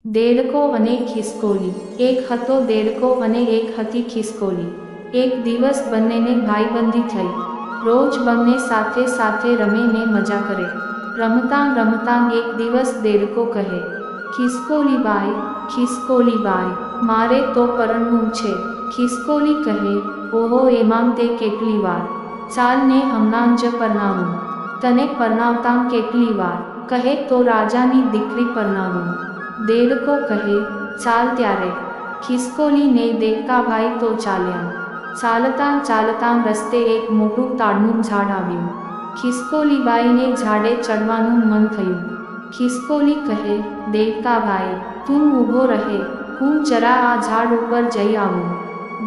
દેડકો અને ખિસકોલી। એક હતો દેડકો અને એક હતી ખિસકોલી। એક દિવસ બંનેને ભાઈબંધી થઈ। રોજ બંને સાથે સાથે રમે ને મજા કરે। રમતાં રમતાં એક દિવસ દેડકો કહે, ખિસકોલી બાઈ, મારે તો પરણવું છે। ખિસકોલી કહે, ઓહો, એમાં તે કેટલી વાર? ચાલ ને હમણાં જ પરણાવું। તને પરણાવતાં કેટલી વાર? કહે તો રાજાની દીકરી પરણાવું। દેડકો કહે, ચાલ ત્યારે। ખિસકોલી ને દેડકાભાઈ તો ચાલ્યા। ચાલતાં ચાલતાં રસ્તે એક મોટું તાડનું ઝાડ આવ્યું। ખિસકોલીબાઈને ઝાડે ચડવાનું મન થયું। ખિસકોલી કહે, દેડકાભાઈ, તું ઊભો રહે, હું જરા આ ઝાડ ઉપર જઈ આવું।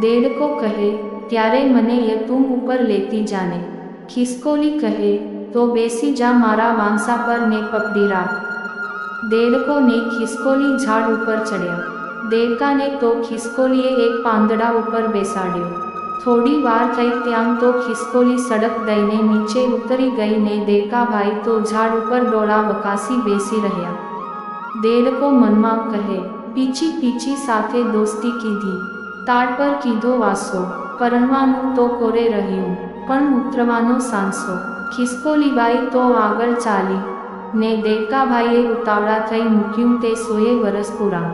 દેડકો કહે, ત્યારે મને તું ઉપર લેતી જાને। ખિસકોલી કહે, તો બેસી જા મારા વાંસા પર ને પકડી રાખ। દેડકો ને ખિસકોલી ઝાડ ઉપર ચડ્યા। દેડકાને તો ખિસકોલીએ એક પાંદડા ઉપર બેસાડ્યો। થોડી વાર થઈ ત્યાં તો ખિસકોલી સડક દઈને નીચે ઉતરી ગઈ ને દેડકાભાઈ તો ઝાડ ઉપર ડોળા વકાસી બેસી રહ્યા। દેડકો મનમાં કહે, પીછી સાથે દોસ્તી કીધી, તાડ પર કીધો વાસો। પરણવાનું તો કોરે રહ્યું, પણ ઉતરવાનો સાંસો। ખિસકોલીબાઈ તો આગળ ચાલી ને દેડકાભાઈએ ઉતાવળા થઈ મૂક્યું તે 100 વરસ પૂરા।